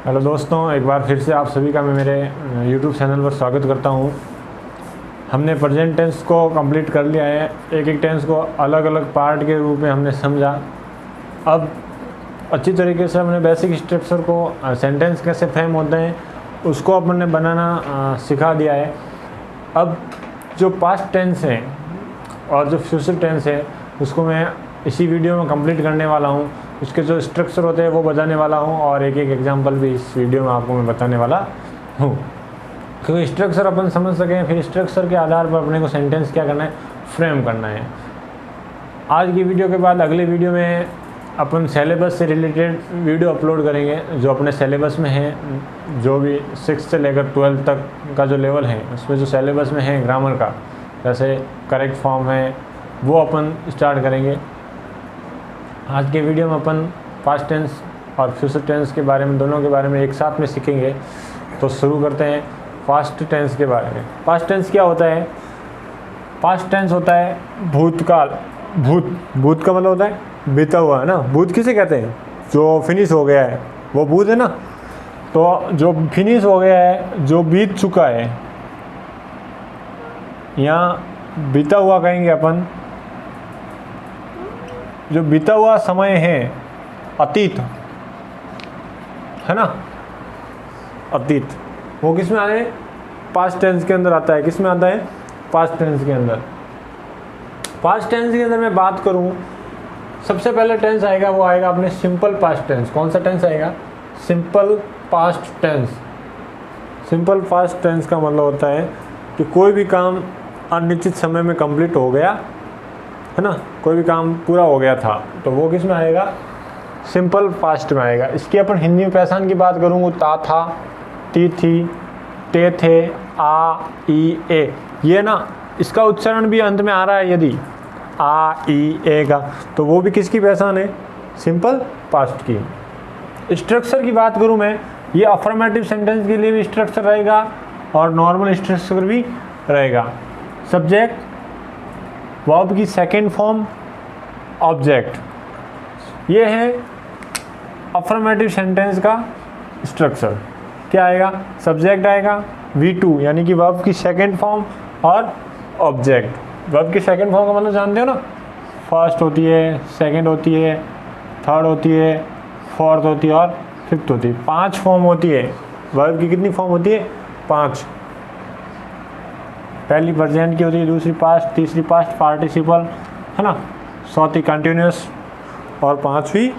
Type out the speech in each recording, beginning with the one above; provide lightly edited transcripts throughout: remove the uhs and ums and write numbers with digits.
Hello दोस्तों, एक बार फिर से आप सभी का मैं मेरे YouTube चैनल पर स्वागत करता हूँ। हमने प्रेजेंट टेंस को कंप्लीट कर लिया है। एक एक टेंस को अलग अलग पार्ट के रूप में हमने समझा। अब अच्छी तरीके से हमने बेसिक स्ट्रक्चर को, सेंटेंस कैसे फ्रेम होते हैं उसको अपने बनाना सिखा दिया है। अब जो पास्ट टेंस है और जो फ्यूचर टेंस है उसको मैं इसी वीडियो में कंप्लीट करने वाला हूँ। उसके जो स्ट्रक्चर होते हैं वो बताने वाला हूँ और एक एक एग्जांपल भी इस वीडियो में आपको मैं बताने वाला हूँ, क्योंकि स्ट्रक्चर अपन समझ सकें। फिर स्ट्रक्चर के आधार पर अपने को सेंटेंस क्या करना है, फ्रेम करना है। आज की वीडियो के बाद अगले वीडियो में अपन सिलेबस से रिलेटेड वीडियो अपलोड करेंगे, जो अपने सिलेबस में है, जो भी 6 से लेकर 12 तक का जो लेवल है उसमें जो सिलेबस में है ग्रामर का, जैसे करेक्ट फॉर्म है, वो अपन स्टार्ट करेंगे। आज के वीडियो में अपन पास्ट टेंस और फ्यूचर टेंस के बारे में, दोनों के बारे में एक साथ में सीखेंगे। तो शुरू करते हैं पास्ट टेंस के बारे में। पास्ट टेंस क्या होता है? पास्ट टेंस होता है भूतकाल। भूत का मतलब होता है बीता हुआ, है ना। भूत किसे कहते हैं? जो फिनिश हो गया है वो भूत है ना। तो जो फिनिश हो गया है, जो बीत चुका है, यहाँ बीता हुआ कहेंगे अपन। जो बीता हुआ समय है, अतीत है ना, अतीत, वो किस में आता है? पास्ट टेंस के अंदर आता है। किस में आता है? पास्ट टेंस के अंदर। पास्ट टेंस के अंदर मैं बात करूं, सबसे पहले टेंस आएगा, वो आएगा अपने सिंपल पास्ट टेंस। कौन सा टेंस आएगा? Simple past tense. Simple past tense का मतलब होता है कि कोई भी काम अनिश्चित समय में कंप्लीट हो गया, है ना, कोई भी काम पूरा हो गया था, तो वो किस में आएगा? सिंपल पास्ट में आएगा। इसकी अपन हिंदी में पहचान की बात करूँ, ता था, ती थी, ते थे, आ, ई, ए, ये ना, इसका उच्चारण भी अंत में आ रहा है यदि आ, ई, ए का, तो वो भी किसकी पहचान है? सिंपल पास्ट की। स्ट्रक्चर की बात करूँ मैं, ये अफर्मेटिव सेंटेंस के लिए भी स्ट्रक्चर रहेगा और नॉर्मल स्ट्रक्चर भी रहेगा। सब्जेक्ट, वर्ब की सेकेंड फॉर्म, ऑब्जेक्ट, ये है अफर्मेटिव सेंटेंस का स्ट्रक्चर। क्या आएगा? सब्जेक्ट आएगा, V2 यानी कि वर्ब की सेकेंड फॉर्म, और ऑब्जेक्ट। वर्ब की सेकेंड फॉर्म का मतलब जानते हो ना, फर्स्ट होती है, सेकेंड होती है, थर्ड होती है, फोर्थ होती है और फिफ्थ होती है। 5 फॉर्म होती है वर्ब की। कितनी फॉर्म होती है? 5। पहली प्रेजेंट की होती है, दूसरी पास्ट, तीसरी पास्ट पार्टिसिपल, है ना, चौथी कंटिन्यूस और पांचवी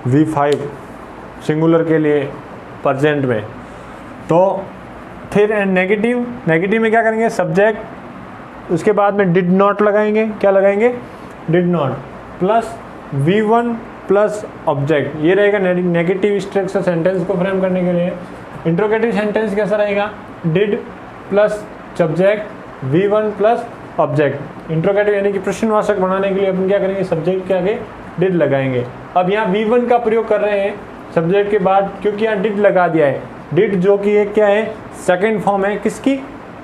V5 सिंगुलर के लिए प्रेजेंट में। तो फिर नेगेटिव में क्या करेंगे? सब्जेक्ट, उसके बाद में डिड नॉट लगाएंगे। क्या लगाएंगे? Did not plus V1 plus object. ये रहेगा नेगेटिव स्ट्रक्चर सेंटेंस को फ्रेम करने के लिए। इंट्रोगेटिव सेंटेंस कैसा रहेगा? Did plus subject, V1 plus object. Interrogative यानी कि प्रश्नवाचक बनाने के लिए अपन क्या करेंगे? सब्जेक्ट के आगे डिड लगाएंगे। अब यहाँ V1 का प्रयोग कर रहे हैं सब्जेक्ट के बाद, क्योंकि यहाँ डिड लगा दिया है। डिड जो कि एक क्या है? सेकंड फॉर्म है किसकी?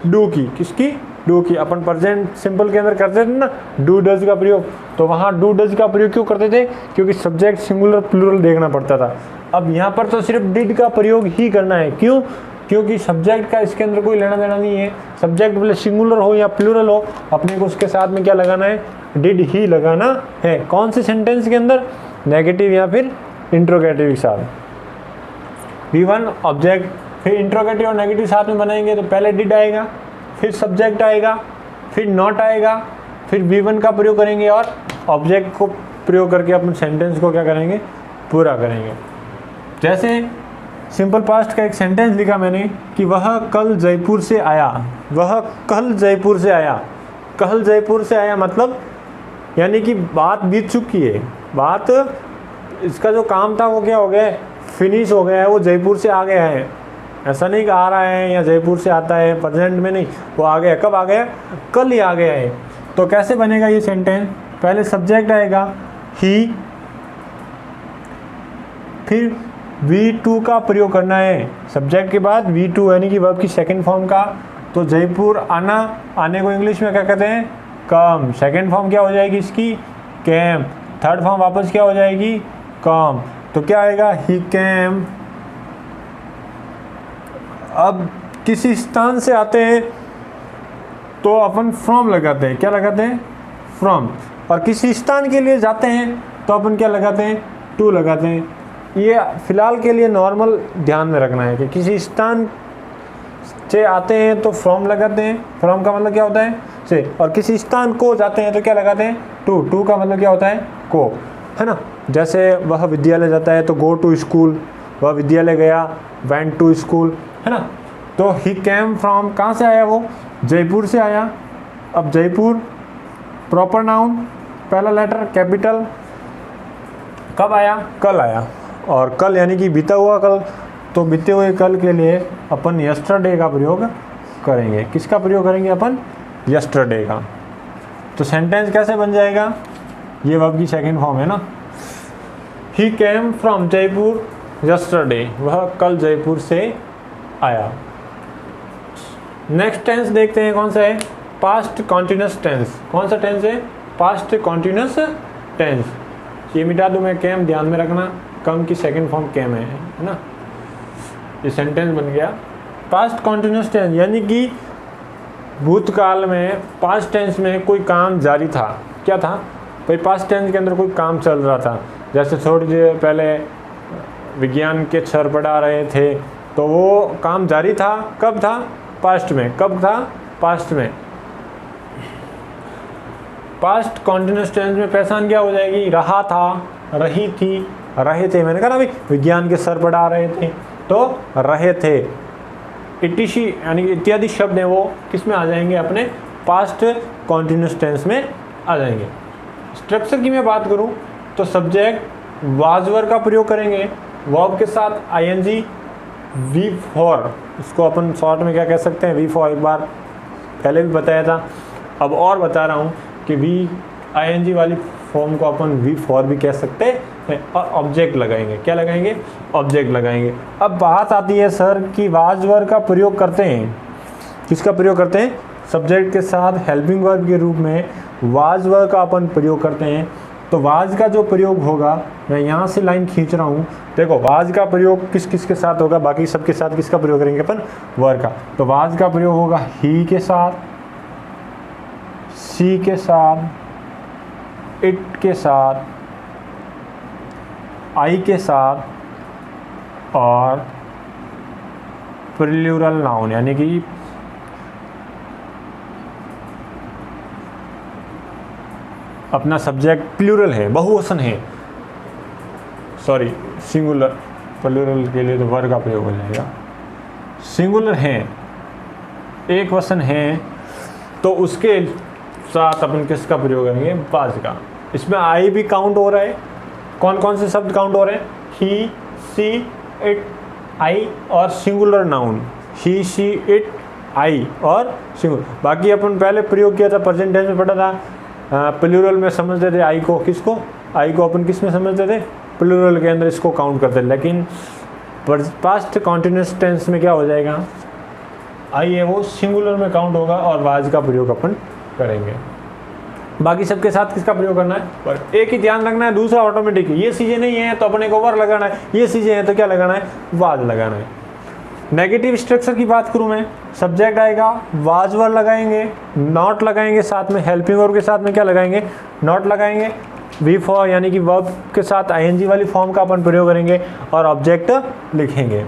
डू की। किसकी? डू की। अपन प्रेजेंट सिंपल के अंदर करते थे ना डू डज का प्रयोग, तो वहाँ डू डज का प्रयोग क्यों करते थे? क्योंकि सब्जेक्ट सिंगुलर प्लूरल देखना पड़ता था। अब यहाँ पर तो सिर्फ डिड का प्रयोग ही करना है। क्यों? क्योंकि सब्जेक्ट का इसके अंदर कोई लेना देना नहीं है। सब्जेक्ट भले सिंगुलर हो या प्लूरल हो, अपने को उसके साथ में क्या लगाना है? डिड ही लगाना है। कौन से सेंटेंस के अंदर? नेगेटिव या फिर इंट्रोगेटिव के साथ। V1 ऑब्जेक्ट, फिर इंट्रोगेटिव और नेगेटिव साथ में बनाएंगे तो पहले डिड आएगा, फिर सब्जेक्ट आएगा, फिर नॉट आएगा, फिर V1 का प्रयोग करेंगे और ऑब्जेक्ट को प्रयोग करके अपन सेंटेंस को क्या करेंगे? पूरा करेंगे। जैसे सिंपल पास्ट का एक सेंटेंस लिखा मैंने कि वह कल जयपुर से आया। वह कल जयपुर से आया। कल जयपुर से आया मतलब यानी कि बात बीत चुकी है। बात, इसका जो काम था वो क्या हो गया है? फिनिश हो गया है। वो जयपुर से आ गया है। ऐसा नहीं कि आ रहा है या जयपुर से आता है, प्रेजेंट में नहीं, वो आ गया। कब आ गया? कल ही आ गया है। तो कैसे बनेगा ये सेंटेंस? पहले सब्जेक्ट आएगा ही, फिर V2 का प्रयोग करना है। सब्जेक्ट के बाद V2 यानी कि वर्ब की सेकंड फॉर्म का। तो जयपुर आना, आने को इंग्लिश में क्या कहते हैं? कम। सेकंड फॉर्म क्या हो जाएगी इसकी? कैम। थर्ड फॉर्म वापस क्या हो जाएगी? कम। तो क्या आएगा? ही कैम अब किसी स्थान से आते हैं तो अपन फ्रॉम लगाते हैं, क्या लगाते हैं, फ्रॉम। और किसी स्थान के लिए जाते हैं तो अपन क्या लगाते हैं, टू लगाते हैं। ये फिलहाल के लिए नॉर्मल ध्यान में रखना है कि किसी स्थान से आते हैं तो फ्रॉम लगाते हैं, फ्रॉम का मतलब क्या होता है, से। और किसी स्थान को जाते हैं तो क्या लगाते हैं, टू। टू का मतलब क्या होता है, को, है ना। जैसे वह विद्यालय जाता है तो गो टू स्कूल, वह विद्यालय गया, वेंट टू स्कूल, है ना। तो ही केम फ्रॉम, कहाँ से आया वो, जयपुर से आया। अब जयपुर प्रॉपर नाउन, पहला लेटर कैपिटल, कब आया, कल आया। और कल यानी कि बीता हुआ कल, तो बीते हुए कल के लिए अपन यस्टरडे का प्रयोग करेंगे। किसका प्रयोग करेंगे अपन, यस्टरडे का। तो सेंटेंस कैसे बन जाएगा, ये वर्ब की सेकंड फॉर्म है ना। ही केम फ्रॉम जयपुर यस्टरडे, वह कल जयपुर से आया। नेक्स्ट टेंस देखते हैं कौन सा है, पास्ट कॉन्टिन्यूस टेंस। कौन सा टेंस है, पास्ट कॉन्टिन्यूस टेंस। ये मिटा दूं मैं, केम ध्यान में रखना, कम की सेकंड फॉर्म केम है ना। ये सेंटेंस बन गया पास्ट कॉन्टिन्यूस टेंस, यानी कि भूतकाल में पास्ट टेंस में कोई काम जारी था। क्या था भाई, पास्ट टेंस के अंदर कोई काम चल रहा था। जैसे थोड़ी देर पहले विज्ञान के सर पढ़ा रहे थे तो वो काम जारी था, कब था, पास्ट में। कब था, पास्ट में। पास्ट कॉन्टिन्यूस टेंस में पहचान क्या हो जाएगी, रहा था, रही थी, रहे थे। मैंने कहा ना भाई, विज्ञान के सर पढ़ा रहे थे तो रहे थे। इटिशी यानी इत्यादि शब्द हैं वो किस में आ जाएंगे, अपने पास्ट कॉन्टिन्यूस टेंस में आ जाएंगे। स्ट्रक्चर की मैं बात करूं तो सब्जेक्ट वाज वर्ब का प्रयोग करेंगे, वर्ब के साथ आईएनजी, V4, इसको अपन शॉर्ट में क्या कह सकते हैं, V4। एक बार पहले भी बताया था, अब और बता रहा हूँ कि ING वाली फॉर्म को अपन V4 भी कह सकते हैं। और ऑब्जेक्ट लगाएंगे, क्या लगाएंगे, ऑब्जेक्ट लगाएंगे। अब बात आती है सर कि वाज वर्ब का प्रयोग करते हैं, किसका प्रयोग करते हैं, सब्जेक्ट के साथ हेल्पिंग वर्ब के रूप में वाज वर्ब का अपन प्रयोग करते हैं। तो वाज का जो प्रयोग होगा, मैं यहाँ से लाइन खींच रहा हूँ, देखो वाज का प्रयोग किस किस के साथ होगा, बाकी सबके साथ किसका प्रयोग करेंगे अपन, वर्ब का। तो वाज का प्रयोग होगा ही के साथ, सी के साथ, इट के साथ, आई के साथ और प्लूरल नाउन, यानी कि अपना सब्जेक्ट प्लूरल है, बहुवचन है, सॉरी सिंगुलर, प्लूरल के लिए तो वर्ब का प्रयोग हो जाएगा। सिंगुलर है, एक वचन है, तो उसके साथ अपन किसका प्रयोग करेंगे, वाज का। इसमें आई भी काउंट हो रहा है। कौन कौन से शब्द काउंट हो रहे हैं, ही, सी, इट, आई और singular noun, he, she, it, I और सिंगुलर। बाकी अपन पहले प्रयोग किया था, प्रेजेंट टेंस में पढ़ा था, प्लूरल में समझते थे आई को, किसको, आई को अपन किस में समझते थे, प्लूरल के अंदर इसको काउंट करते थे। लेकिन पास्ट कॉन्टिन्यूस टेंस में क्या हो जाएगा, आई है वो सिंगुलर में काउंट होगा और वाज का प्रयोग अपन करेंगे। बाकी सबके साथ किसका प्रयोग करना है, पर एक ही ध्यान रखना है, दूसरा ऑटोमेटिक। ये चीज़ें नहीं है तो अपने को वर्ब लगाना है, ये चीज़ें हैं तो क्या लगाना है, वाज लगाना है। नेगेटिव स्ट्रक्चर की बात करूं मैं, सब्जेक्ट आएगा, वाज वर्ब लगाएंगे, नॉट लगाएंगे, साथ में हेल्पिंग वर्ब के साथ में क्या लगाएंगे, नॉट लगाएंगे। V4 यानी कि वर्ब के साथ ING वाली फॉर्म का अपन प्रयोग करेंगे और ऑब्जेक्ट लिखेंगे।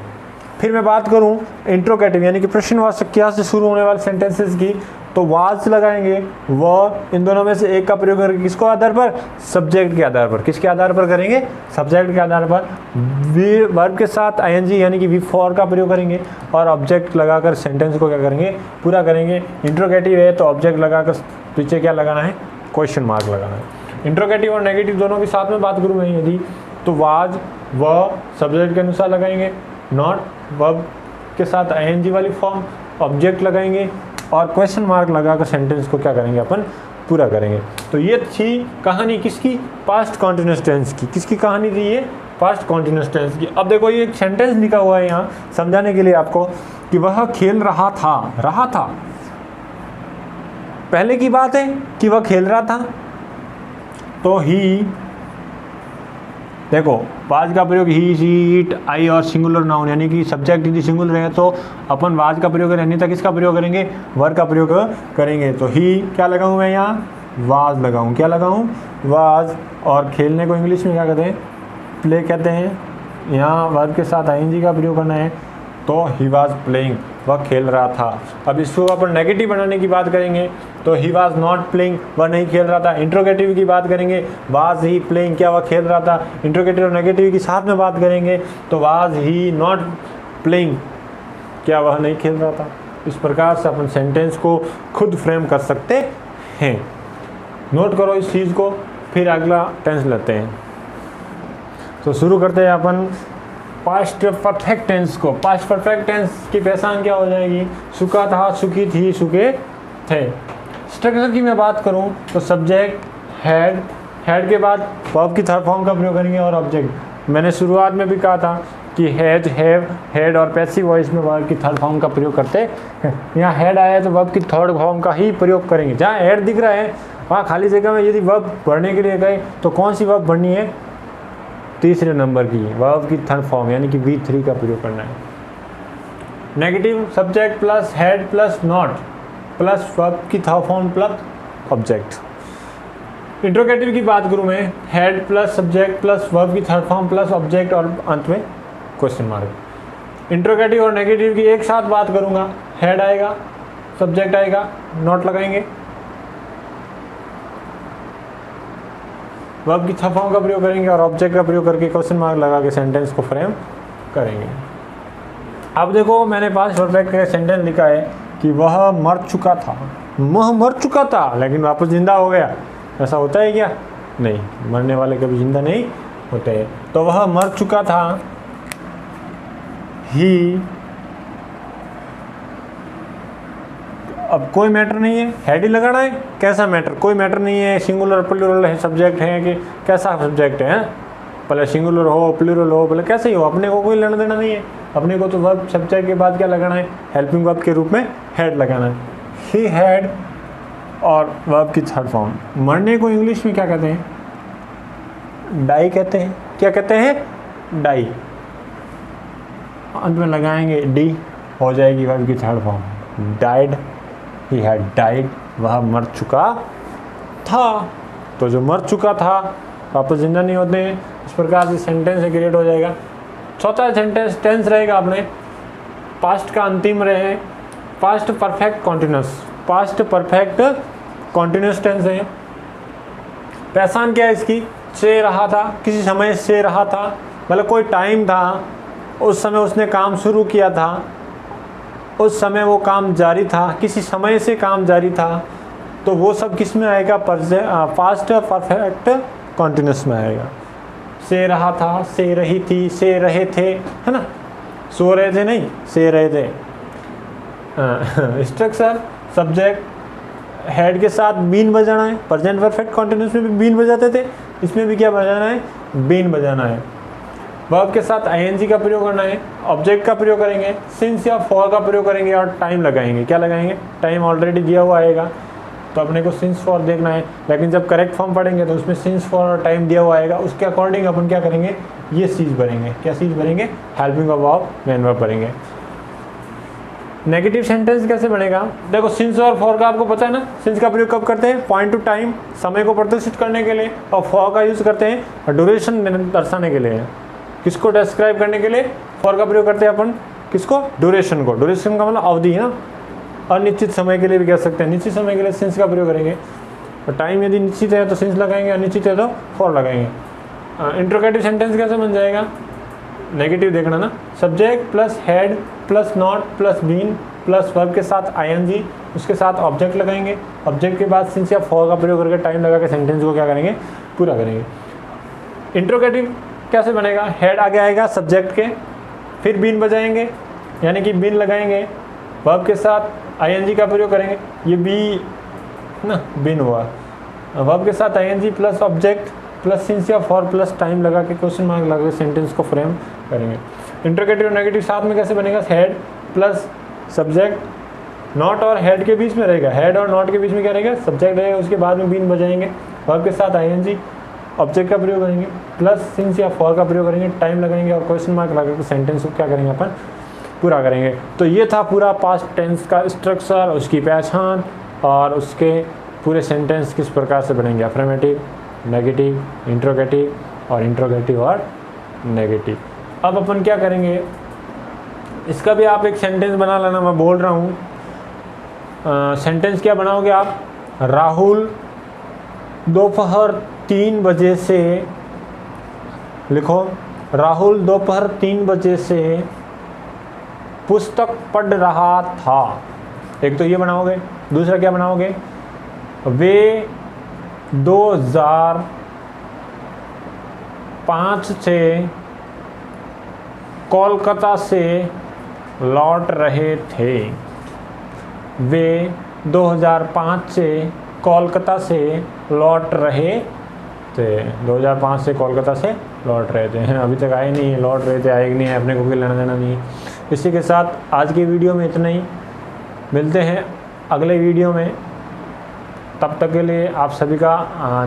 फिर मैं बात करूं इंट्रोगेटिव यानी कि प्रश्नवाचक क्रिया से शुरू होने वाले सेंटेंसेस की, तो वाज लगाएंगे, व इन दोनों में से एक का प्रयोग करेंगे, किसको आधार पर, सब्जेक्ट के आधार पर। किसके आधार पर करेंगे, सब्जेक्ट के आधार पर। वर्ब के साथ ING यानी कि V4 का प्रयोग करेंगे और ऑब्जेक्ट लगाकर सेंटेंस को क्या करेंगे, पूरा करेंगे। इंट्रोगेटिव है तो ऑब्जेक्ट लगाकर पीछे क्या लगाना है, क्वेश्चन मार्क लगाना है। इंट्रोगेटिव और नेगेटिव दोनों के साथ में बात करूँ मैं यदि, तो वाज व सब्जेक्ट के अनुसार लगाएंगे, नॉट वर्ब के साथ ING वाली फॉर्म, ऑब्जेक्ट लगाएंगे और क्वेश्चन मार्क लगाकर सेंटेंस को क्या करेंगे, अपन पूरा करेंगे। तो ये थी कहानी किसकी, पास्ट कॉन्टिन्यूस टेंस की। किसकी कहानी थी ये, पास्ट कॉन्टिन्यूस टेंस की। अब देखो ये एक सेंटेंस लिखा हुआ है यहाँ समझाने के लिए आपको कि वह खेल रहा था, रहा था पहले की बात है कि वह खेल रहा था, तो ही देखो वाज का प्रयोग ही, शी, इट, आई और सिंगुलर नाउन यानी कि सब्जेक्ट यदि सिंगुलर है तो अपन वाज का प्रयोग करें, तक इसका प्रयोग करेंगे, वर का प्रयोग करेंगे। तो ही क्या लगाऊं मैं यहाँ, वाज लगाऊं, क्या लगाऊं, वाज। और खेलने को इंग्लिश में क्या कहते हैं, प्ले कहते हैं। यहाँ वर्ब के साथ आईएनजी का प्रयोग करना है, तो ही वाज प्लेइंग, वह खेल रहा था। अब इसको अपन नेगेटिव बनाने की बात करेंगे तो ही वाज नॉट प्लेइंग, वह नहीं खेल रहा था। इंट्रोगेटिव की बात करेंगे, वाज ही प्लेइंग, क्या वह खेल रहा था। इंट्रोगेटिव और नेगेटिव की साथ में बात करेंगे तो वाज ही नॉट प्लेइंग, क्या वह नहीं खेल रहा था। इस प्रकार से अपन सेंटेंस को खुद फ्रेम कर सकते हैं। नोट करो इस चीज़ को, फिर अगला टेंस लेते हैं। तो शुरू करते हैं अपन पास्ट परफेक्ट टेंस को। पास्ट परफेक्ट टेंस की पहचान क्या हो जाएगी, सुखा था, सुखी थी, सुखे थे। स्ट्रक्चर की मैं बात करूं तो सब्जेक्ट हैड, हैड के बाद वर्ब की थर्ड फॉर्म का प्रयोग करेंगे और ऑब्जेक्ट। मैंने शुरुआत में भी कहा था कि हैज, हैव, हैड और पैसिव वॉइस में वर्ब की थर्ड फॉर्म का प्रयोग करते हैं। यहाँ हैड आया तो वर्ब की थर्ड फॉर्म का ही प्रयोग करेंगे। जहाँ हैड दिख रहा है वहाँ खाली जगह में यदि वर्ब भरने के लिए गए तो कौन सी वर्ब भरनी है, तीसरे नंबर की वर्ब की थर्ड फॉर्म यानी कि V3 का प्रयोग करना है। Negative subject plus had plus not plus verb की third form plus object. Interrogative की बात करूँ मैं, had plus subject plus verb की थर्ड फॉर्म प्लस ऑब्जेक्ट और अंत में क्वेश्चन मार्क। इंट्रोगेटिव और नेगेटिव की एक साथ बात करूँगा, हैड आएगा, सब्जेक्ट आएगा, नॉट लगाएंगे, वर्ब की थर्ड फॉर्म का प्रयोग करेंगे और ऑब्जेक्ट का प्रयोग करके क्वेश्चन मार्क लगा के सेंटेंस को फ्रेम करेंगे। अब देखो मैंने पास्ट परफेक्ट का सेंटेंस लिखा है कि वह मर चुका था, वह मर चुका था लेकिन वापस जिंदा हो गया। ऐसा होता है क्या, नहीं, मरने वाले कभी जिंदा नहीं होते। तो वह मर चुका था, ही, अब कोई मैटर नहीं है, हेड ही लगाना है, कैसा मैटर, कोई मैटर नहीं है, सिंगुलर प्लूरल है, सब्जेक्ट है कि कैसा सब्जेक्ट है, भले सिंगुलर हो प्लूरल हो भले कैसे ही हो, अपने को कोई लेना देना नहीं है। अपने को तो वर्ब सब्जेक्ट के बाद क्या लगाना है, हेल्पिंग वर्ब के रूप में हेड लगाना है। ही हैड और वर्ब की थर्ड फॉर्म। मरने को इंग्लिश में क्या कहते हैं, डाई कहते हैं। क्या कहते हैं, डाई। अंत में लगाएंगे डी, हो जाएगी वर्ब की third form, died, he had died, वह मर चुका था। तो जो मर चुका था वापस जिंदा नहीं होते हैं। इस प्रकार से सेंटेंस क्रिएट हो जाएगा। चौथा सेंटेंस टेंस रहेगा अपने पास्ट का अंतिम रहे, past perfect continuous. Past perfect continuous tense है। पहचान क्या है इसकी, से रहा था, किसी समय से रहा था, मतलब कोई टाइम था, उस समय उसने काम शुरू किया था, उस समय वो काम जारी था, किसी समय से काम जारी था, तो वो सब किस में आएगा, पास्ट परफेक्ट कॉन्टिन्यूस में आएगा। से रहा था, से रही थी, से रहे थे, है ना, सो रहे थे नहीं, से रहे थे। स्ट्रक्चर सब्जेक्ट हैड के साथ बीन बजाना है। प्रेजेंट परफेक्ट कॉन्टिन्यूस में भी बीन बजाते थे, इसमें भी क्या बजाना है, बीन बजाना है। वर्ब के साथ आईएनजी का प्रयोग करना है, ऑब्जेक्ट का प्रयोग करेंगे, सिंस या फॉर का प्रयोग करेंगे और टाइम लगाएंगे। क्या लगाएंगे, टाइम ऑलरेडी दिया हुआ आएगा तो अपने को सिंस फॉर देखना है, लेकिन जब करेक्ट फॉर्म पढ़ेंगे तो उसमें सिंस फॉर और टाइम दिया हुआ आएगा, उसके अकॉर्डिंग अपन क्या करेंगे, ये चीज़ भरेंगे। क्या चीज़ भरेंगे, helping of verb main verb भरेंगे। नेगेटिव सेंटेंस कैसे बनेगा, देखो सिंस और फॉर का आपको पता है ना, सिंस का प्रयोग कब करते हैं, पॉइंट टू टाइम, समय को प्रदर्शित करने के लिए, और फॉर का यूज़ करते हैं ड्यूरेशन दर्शाने के लिए। किसको डिस्क्राइब करने के लिए फॉर का प्रयोग करते हैं अपन, किसको, ड्यूरेशन को। ड्यूरेशन का मतलब अवधि है ना, अनिश्चित समय के लिए भी कह सकते हैं। निश्चित समय के लिए सिंस का प्रयोग करेंगे, और टाइम यदि निश्चित है तो सिंस लगाएंगे, अनिश्चित है तो फॉर लगाएंगे। इंट्रोगेटिव सेंटेंस कैसे बन जाएगा, नेगेटिव देखना ना, subject plus had plus not plus been plus verb के साथ आईएनजी, उसके साथ ऑब्जेक्ट लगाएंगे, ऑब्जेक्ट के बाद सिंस या फॉर का प्रयोग करके टाइम लगा के सेंटेंस को क्या करेंगे, पूरा करेंगे। इंट्रोगेटिव कैसे बनेगा, हेड आगे आएगा सब्जेक्ट के, फिर बीन बजाएंगे यानी कि बीन लगाएंगे, वर्ब के साथ आईएनजी का प्रयोग करेंगे, ये बी ना बीन हुआ, वर्ब के साथ ING plus object plus since या फॉर प्लस टाइम लगा के क्वेश्चन मार्क लगा के सेंटेंस को फ्रेम करेंगे। इंट्रोगेटिव और नेगेटिव साथ में कैसे बनेगा, हेड प्लस सब्जेक्ट, नॉट और हेड के बीच में रहेगा, हेड और नॉट के बीच में क्या रहेगा, सब्जेक्ट रहेगा, उसके बाद में बीन बजाएंगे, वर्ब के साथ आईएनजी, ऑब्जेक्ट का प्रयोग करेंगे, प्लस सिंस या फॉर का प्रयोग करेंगे, टाइम लगाएंगे और क्वेश्चन मार्क लगा के सेंटेंस को क्या करेंगे अपन पूरा करेंगे। तो ये था पूरा पास्ट टेंस का स्ट्रक्चर, उसकी पहचान और उसके पूरे सेंटेंस किस प्रकार से बनेंगे, अफर्मेटिव, नेगेटिव, इंट्रोगेटिव और नेगेटिव। अब अपन क्या करेंगे, इसका भी आप एक सेंटेंस बना लेना, मैं बोल रहा हूँ। सेंटेंस क्या बनाओगे आप, राहुल दोपहर 3 बजे से, लिखो राहुल दोपहर 3 बजे से पुस्तक पढ़ रहा था। एक तो ये बनाओगे। दूसरा क्या बनाओगे, वे 2005 से कोलकाता से लौट रहे थे। वे 2005 से कोलकाता से लौट रहे थे। 2005 से कोलकाता से लौट रहे थे, अभी तक आए नहीं, लौट रहे थे, आएगी नहीं, अपने को कोई लेना देना नहीं है। इसी के साथ आज की वीडियो में इतना ही, मिलते हैं अगले वीडियो में। तब तक के लिए आप सभी का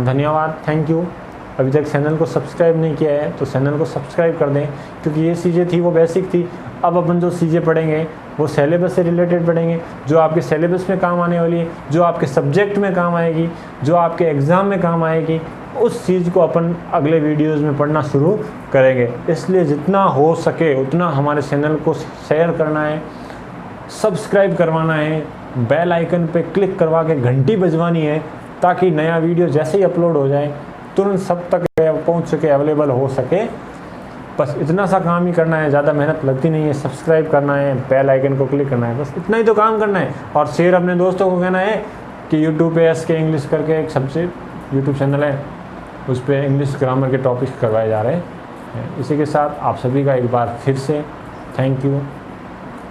धन्यवाद, थैंक यू। अभी तक चैनल को सब्सक्राइब नहीं किया है तो चैनल को सब्सक्राइब कर दें, क्योंकि ये चीज़ें थी वो बेसिक थी। अब अपन जो चीज़ें पढ़ेंगे वो सिलेबस से रिलेटेड पढ़ेंगे, जो आपके सिलेबस में काम आने वाली है, जो आपके सब्जेक्ट में काम आएगी, जो आपके एग्ज़ाम में काम आएगी, उस चीज़ को अपन अगले वीडियोज़ में पढ़ना शुरू करेंगे। इसलिए जितना हो सके उतना हमारे चैनल को शेयर करना है, सब्सक्राइब करवाना है, बेल आइकन पे क्लिक करवा के घंटी बजवानी है, ताकि नया वीडियो जैसे ही अपलोड हो जाए तुरंत सब तक पहुंच सके, अवेलेबल हो सके। बस इतना सा काम ही करना है, ज़्यादा मेहनत लगती नहीं है। सब्सक्राइब करना है, बेल आइकन को क्लिक करना है, बस इतना ही तो काम करना है। और शेयर अपने दोस्तों को कहना है कि यूट्यूब पे SK इंग्लिश करके एक सबसे यूट्यूब चैनल है, उस पर इंग्लिश ग्रामर के टॉपिक्स करवाए जा रहे हैं। इसी के साथ आप सभी का एक बार फिर से थैंक यू,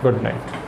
गुड नाइट।